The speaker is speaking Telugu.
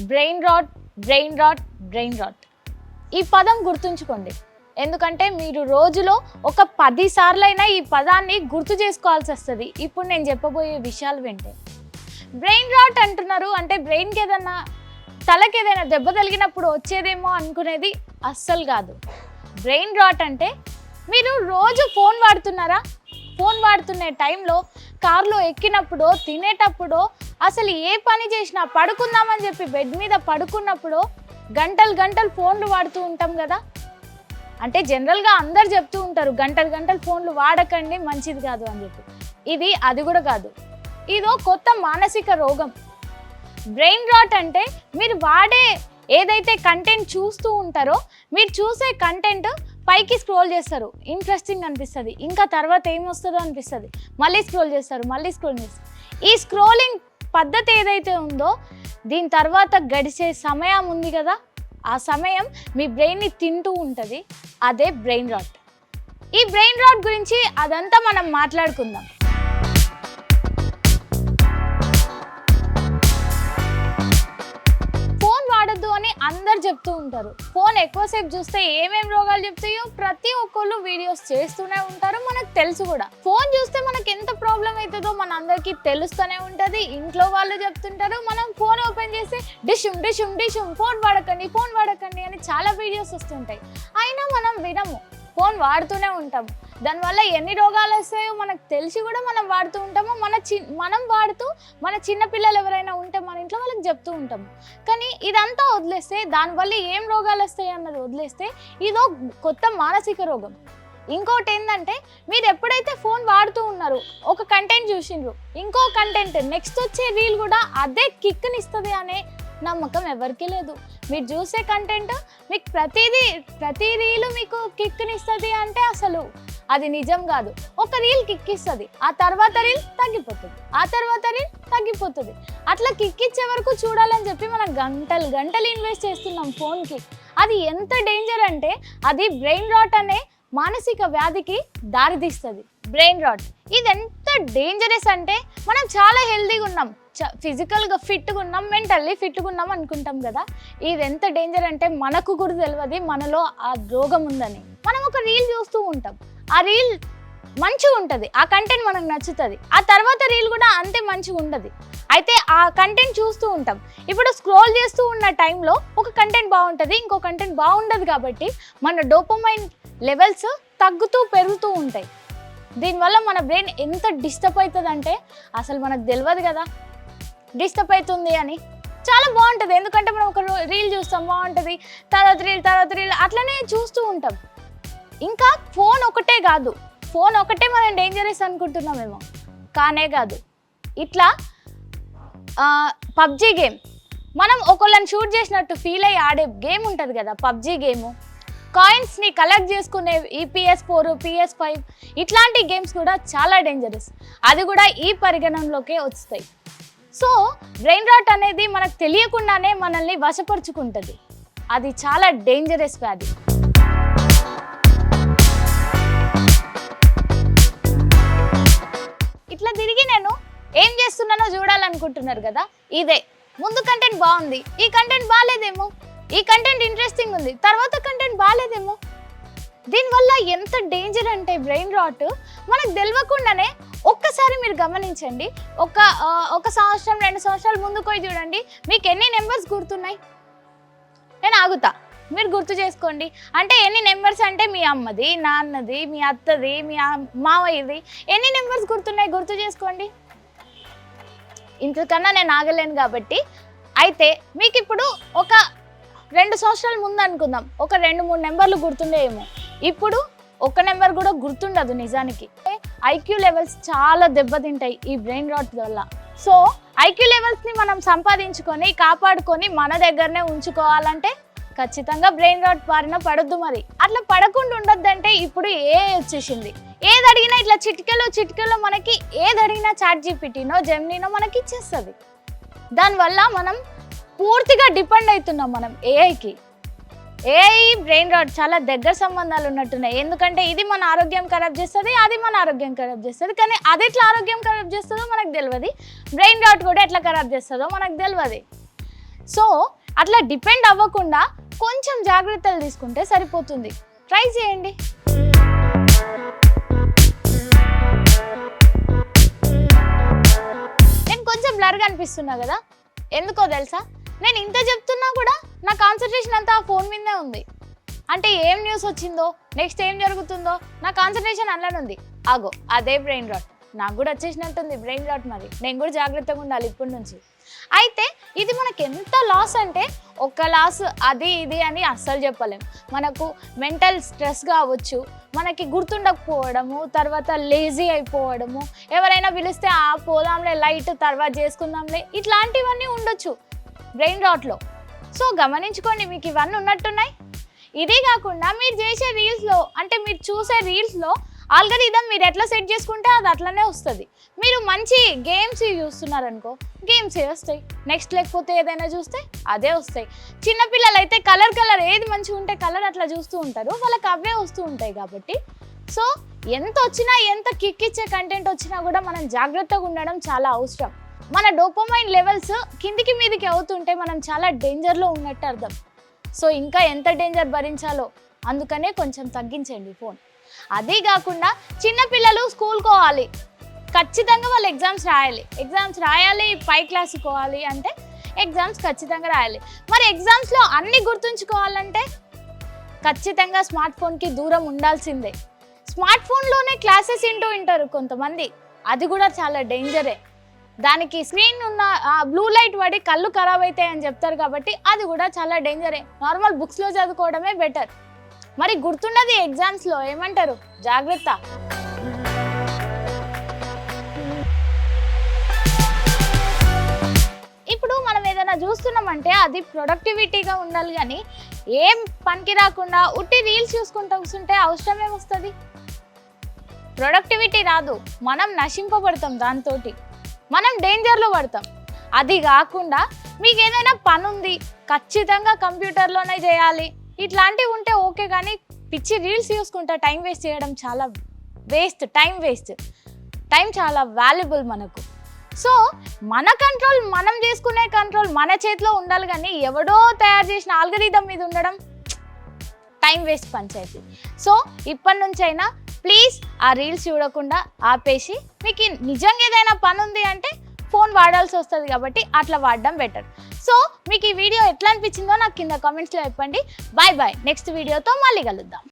Brain rot brain rot brain rot ఈ పదం గుర్తుంచుకోండి. ఎందుకంటే మీరు రోజులో ఒక 10 సార్లైనా ఈ పదాన్ని గుర్తు చేసుకోవాల్సి వస్తుంది. ఇప్పుడు నేను చెప్పబోయే విషయాలు వింటే. బ్రెయిన్ రాట్ అంటున్నారు అంటే బ్రెయిన్కి ఏదన్నా తలకి ఏదైనా దెబ్బ తగిలినప్పుడు వచ్చేదేమో అనుకునేది అస్సలు కాదు. బ్రెయిన్ రాట్ అంటే మీరు రోజు ఫోన్ వాడుతున్నారా? ఫోన్ వాడుతున్న టైంలో కార్లో ఎక్కినప్పుడో తినేటప్పుడో అసలు ఏ పని చేసినా పడుకుందామని చెప్పి బెడ్ మీద పడుకున్నప్పుడు గంటలు గంటలు ఫోన్లు వాడుతూ ఉంటాం కదా. అంటే జనరల్గా అందరు చెప్తూ ఉంటారు గంటలు గంటలు ఫోన్లు వాడకండి, మంచిది కాదు అని చెప్పి. ఇది అది కూడా కాదు, ఇదో కొత్త మానసిక రోగం. బ్రెయిన్ రాట్ అంటే మీరు వాడే ఏదైతే కంటెంట్ చూస్తూ ఉంటారో, మీరు చూసే కంటెంట్ పైకి స్క్రోల్ చేస్తారు, ఇంట్రెస్టింగ్ అనిపిస్తుంది, ఇంకా తర్వాత ఏమొస్తుందో అనిపిస్తుంది, మళ్ళీ స్క్రోల్ చేస్తారు, మళ్ళీ స్క్రోల్ చేస్తారు. ఈ స్క్రోలింగ్ పద్ధతి ఏదైతే ఉందో దీని తర్వాత గడిచే సమయం ఉంది కదా, ఆ సమయం మీ బ్రెయిన్ని తింటూ ఉంటుంది. అదే బ్రెయిన్ రాట్. ఈ బ్రెయిన్ రాట్ గురించి అదంతా మనం మాట్లాడుకుందాం. ఫోన్ వాడద్దు అని అందరు చెప్తూ ఉంటారు. ఫోన్ ఎక్కువసేపు చూస్తే ఏమేం రోగాలు చెప్తాయో ప్రతి ఒక్కళ్ళు వీడియోస్ చేస్తూనే ఉంటారు, మనకు తెలుసు కూడా. ఫోన్ చూస్తే మనకి ఎంత ప్రాబ్లం అవుతుందో మన అందరికీ తెలుస్తూనే ఉంటుంది. ఇంట్లో వాళ్ళు చెప్తుంటారు, మనం ఫోన్ ఓపెన్ చేసి డిషుమ్ డిషుమ్ డిషుమ్ ఫోన్ వాడకండి అని చాలా వీడియోస్ వస్తుంటాయి. అయినా మనం వినము, ఫోన్ వాడుతూనే ఉంటాము. దానివల్ల ఎన్ని రోగాలు వస్తాయో మనకు తెలిసి కూడా మనం వాడుతూ ఉంటాము. మనం వాడుతూ మన చిన్నపిల్లలు ఎవరైనా ఉంటే మన ఇంట్లో వాళ్ళకి చెప్తూ ఉంటాము. కానీ ఇదంతా వదిలేస్తే, దానివల్ల ఏం రోగాలు వస్తాయి అన్నది వదిలేస్తే ఇదో కొత్త మానసిక రోగం. ఇంకోటి ఏంటంటే, మీరు ఎప్పుడైతే ఫోన్ వాడుతూ ఉన్నారో ఒక కంటెంట్ చూసిండ్రు, ఇంకో కంటెంట్ నెక్స్ట్ వచ్చే రీల్ కూడా అదే కిక్ని ఇస్తుంది అనే నమ్మకం ఎవరికీ లేదు. మీరు చూసే కంటెంట్ మీకు ప్రతి రీలు మీకు కిక్ని ఇస్తుంది అంటే అసలు అది నిజం కాదు. ఒక రీల్ కిక్ ఇస్తుంది, ఆ తర్వాత రీల్ తగ్గిపోతుంది, ఆ తర్వాత రీల్ తగ్గిపోతుంది. అట్లా కిక్ ఇచ్చే వరకు చూడాలని చెప్పి మనం గంటలు గంటలు ఇన్వెస్ట్ చేస్తున్నాం ఫోన్కి. అది ఎంత డేంజర్ అంటే అది బ్రెయిన్ రాట్ అనే మానసిక వ్యాధికి దారితీస్తుంది. బ్రెయిన్ రాట్ ఇది ఎంత డేంజరస్ అంటే, మనం చాలా హెల్తీగా ఉన్నాం, ఫిజికల్గా ఫిట్గా ఉన్నాం, మెంటల్లీ ఫిట్గా ఉన్నాం అనుకుంటాం కదా. ఇది ఎంత డేంజర్ అంటే మనకు కూడా తెలియదు మనలో ఆ రోగం ఉందని. మనం ఒక రీల్ చూస్తూ ఉంటాం, ఆ రీల్ మంచిగా ఉంటుంది, ఆ కంటెంట్ మనకు నచ్చుతుంది, ఆ తర్వాత రీల్ కూడా అంతే మంచిగా ఉండదు. అయితే ఆ కంటెంట్ చూస్తూ ఉంటాం. ఇప్పుడు స్క్రోల్ చేస్తూ ఉన్న టైంలో ఒక కంటెంట్ బాగుంటుంది, ఇంకో కంటెంట్ బాగుండదు. కాబట్టి మన డోపమైన్ లెవెల్స్ తగ్గుతూ పెరుగుతూ ఉంటాయి. దీనివల్ల మన బ్రెయిన్ ఎంత డిస్టర్బ్ అవుతుంది అంటే అసలు మనకు తెలియదు కదా డిస్టర్బ్ అవుతుంది అని. చాలా బాగుంటుంది, ఎందుకంటే మనం ఒక రీల్ చూస్తాం బాగుంటుంది, తర్వాత రీల్ అట్లనే చూస్తూ ఉంటాం. ఇంకా ఫోన్ ఒకటే కాదు, ఫోన్ ఒకటే మనం డేంజరస్ అనుకుంటున్నామేమో, కానే కాదు. ఇట్లా పబ్జీ గేమ్, మనం ఒకళ్ళని షూట్ చేసినట్టు ఫీల్ అయ్యి ఆడే గేమ్ ఉంటుంది కదా పబ్జీ గేము. కాయిన్స్ని కలెక్ట్ చేసుకునే ఈ PS4, PS5 ఇట్లాంటి గేమ్స్ కూడా చాలా డేంజరస్. అది కూడా ఈ పరిగణనలోకే వస్తాయి. సో బ్రెయిన్ రాట్ అనేది మనకు తెలియకుండానే మనల్ని వశపరుచుకుంటుంది. అది చాలా డేంజరస్ వ్యాధి. ఇట్లా తిరిగి నేను ఏం చేస్తున్నానో చూడాలనుకుంటున్నారు కదా, ఇదే. ముందు కంటెంట్ బాగుంది, ఈ కంటెంట్ బాగాలేదేమో, ఈ కంటెంట్ ఇంట్రెస్టింగ్ ఉంది, తర్వాత కంటెంట్ బాగాలేదేమో. దీనివల్ల ఎంత డేంజర్ అంటే బ్రెయిన్ రాట్ మనకు తెలియకుండానే. ఒక్కసారి మీరు గమనించండి, ఒక సంవత్సరం 2 సంవత్సరాల ముందుకు పోయి చూడండి, మీకు ఎన్ని నెంబర్స్ గుర్తున్నాయి? నేను ఆగుతా, మీరు గుర్తు చేసుకోండి. అంటే ఎన్ని నెంబర్స్ అంటే మీ అమ్మది, నాన్నది, మీ అత్తది, మీ మావయ్యది ఎన్ని నెంబర్స్ గుర్తున్నాయి? గుర్తు చేసుకోండి. ఇంతకన్నా నేను ఆగలేను కాబట్టి. అయితే మీకు ఇప్పుడు ఒక 2 సంవత్సరాల ముందు అనుకుందాం, ఒక 2-3 నెంబర్లు గుర్తుండేమో. ఇప్పుడు ఒక్క నెంబర్ కూడా గుర్తుండదు నిజానికి. ఐక్యూ లెవెల్స్ చాలా దెబ్బతింటాయి ఈ బ్రెయిన్ రాట్ వల్ల. సో ఐక్యూ లెవెల్స్ని మనం సంపాదించుకొని కాపాడుకొని మన దగ్గరనే ఉంచుకోవాలంటే ఖచ్చితంగా బ్రెయిన్ రాట్ బారిన పడొద్దు. మరి అట్లా పడకుండా ఉండొద్దంటే ఇప్పుడు వచ్చేసింది. ఏది అడిగినా ఇట్లా చిటికెలో మనకి ఏది అడిగినా ChatGPTనో జెమినీనో మనకి ఇచ్చేస్తుంది. దానివల్ల మనం పూర్తిగా డిపెండ్ అవుతున్నాం మనం ఏఐకి. ఏఐ బ్రెయిన్ రాట్ చాలా దగ్గర సంబంధాలు ఉన్నట్టున్నాయి. ఎందుకంటే ఇది మన ఆరోగ్యం ఖరాబ్ చేస్తుంది, అది మన ఆరోగ్యం ఖరాబ్ చేస్తుంది. కానీ అది ఎట్లా ఆరోగ్యం ఖరాబ్ చేస్తుందో మనకు తెలియదు, బ్రెయిన్ రాట్ కూడా ఎట్లా ఖరాబ్ చేస్తుందో మనకు తెలియదు. సో అట్లా డిపెండ్ అవ్వకుండా కొంచెం జాగ్రత్తలు తీసుకుంటే సరిపోతుంది. ట్రై చేయండి. నేను కొంచెం బ్లర్గా అనిపిస్తున్నా కదా, ఎందుకో తెలుసా? నేను ఇంత చెప్తున్నా కూడా నా కాన్సన్ట్రేషన్ అంతా ఆ ఫోన్ మీదే ఉంది. అంటే ఏం న్యూస్ వచ్చిందో, నెక్స్ట్ ఏం జరుగుతుందో నా కాన్సన్ట్రేషన్ అలానే ఉంది. ఆగో అదే బ్రెయిన్ రాట్. నాకు కూడా వచ్చేసినట్టుంది బ్రెయిన్ రాట్. మరి నేను కూడా జాగ్రత్తగా ఉండాలి ఇప్పటి నుంచి. అయితే ఇది మనకి ఎంత లాస్ అంటే, ఒక లాస్ అది ఇది అని అస్సలు చెప్పలేం. మనకు మెంటల్ స్ట్రెస్ కావచ్చు, మనకి గుర్తుండకపోవడము, తర్వాత లేజీ అయిపోవడము, ఎవరైనా పిలిస్తే పోదాంలే లైట్ తర్వాత చేసుకుందాంలే, ఇట్లాంటివన్నీ ఉండొచ్చు బ్రెయిన్ రాట్లో. సో గమనించుకోండి, మీకు ఇవన్నీ ఉన్నట్టున్నాయి. ఇదే కాకుండా మీరు చేసే రీల్స్లో, అంటే మీరు చూసే రీల్స్లో ఆల్గరిథం మీరు ఎట్లా సెట్ చేసుకుంటే అది అట్లనే వస్తుంది. మీరు మంచి గేమ్స్ చూస్తున్నారనుకో, గేమ్స్ వస్తాయి. నెక్స్ట్ లేకపోతే ఏదైనా చూస్తే అదే వస్తాయి. చిన్నపిల్లలు అయితే కలర్ ఏది మంచిగా ఉంటే కలర్ అట్లా చూస్తూ ఉంటారు, వాళ్ళకి అవే వస్తూ ఉంటాయి. కాబట్టి సో ఎంత వచ్చినా, ఎంత కిక్ ఇచ్చే కంటెంట్ వచ్చినా కూడా మనం జాగ్రత్తగా ఉండడం చాలా అవసరం. మన డోపమైన్ లెవెల్స్ కిందికి మీదికి అవుతుంటే మనం చాలా డేంజర్లో ఉన్నట్టు అర్థం. సో ఇంకా ఎంత డేంజర్ భరించాలో, అందుకనే కొంచెం తగ్గించండి ఫోన్. అదే కాకుండా చిన్నపిల్లలు స్కూల్కి పోవాలి, ఖచ్చితంగా వాళ్ళు ఎగ్జామ్స్ రాయాలి, పై క్లాస్కి పోవాలి అంటే ఎగ్జామ్స్ ఖచ్చితంగా రాయాలి. మరి ఎగ్జామ్స్లో అన్నీ గుర్తుంచుకోవాలంటే ఖచ్చితంగా స్మార్ట్ ఫోన్కి దూరం ఉండాల్సిందే. స్మార్ట్ ఫోన్లోనే క్లాసెస్ వింటారు కొంతమంది, అది కూడా చాలా డేంజరే. దానికి స్క్రీన్ ఉన్న బ్లూ లైట్ పడి కళ్ళు ఖరాబ్ అవుతాయని చెప్తారు, కాబట్టి అది కూడా చాలా డేంజరే. నార్మల్ బుక్స్లో చదువుకోవడమే బెటర్. మరి గుర్తుండదు ఎగ్జామ్స్లో, ఏమంటారు? జాగ్రత్త. ఇప్పుడు మనం ఏదైనా చూస్తున్నామంటే అది ప్రొడక్టివిటీగా ఉండాలి, కానీ ఏం పనికి రాకుండా ఉట్టి రీల్స్ చూసుకుంటూ కూర్చుంటే అవసరం ఏమొస్తుంది? ప్రొడక్టివిటీ రాదు, మనం నశింపబడతాం, దాంతో మనం డేంజర్లో పడతాం. అది కాకుండా మీకు ఏదైనా పని ఉంది, ఖచ్చితంగా కంప్యూటర్లోనే చేయాలి, ఇట్లాంటివి ఉంటే ఓకే. కానీ పిచ్చి రీల్స్ చూసుకుంటా టైం వేస్ట్ చేయడం చాలా వేస్ట్. టైం చాలా వాల్యుబుల్ మనకు. సో మన కంట్రోల్, మనం చేసుకునే కంట్రోల్ మన చేతిలో ఉండాలి, కానీ ఎవడో తయారు చేసిన ఆల్గరిథం మీద ఉండడం టైం వేస్ట్ పంచాయతీ. సో ఇప్పటి నుంచైనా ప్లీజ్ ఆ రీల్స్ చూడకుండా ఆపేసి, మీకు నిజంగా ఏదైనా పని ఉంది అంటే ఫోన్ వాడాల్సి వస్తుంది, కాబట్టి అట్లా వాడడం బెటర్. సో మీకు ఈ వీడియో ఎట్లా అనిపించిందో నాకు కింద కామెంట్స్లో చెప్పండి. బాయ్. నెక్స్ట్ వీడియోతో మళ్ళీ కలుద్దాం.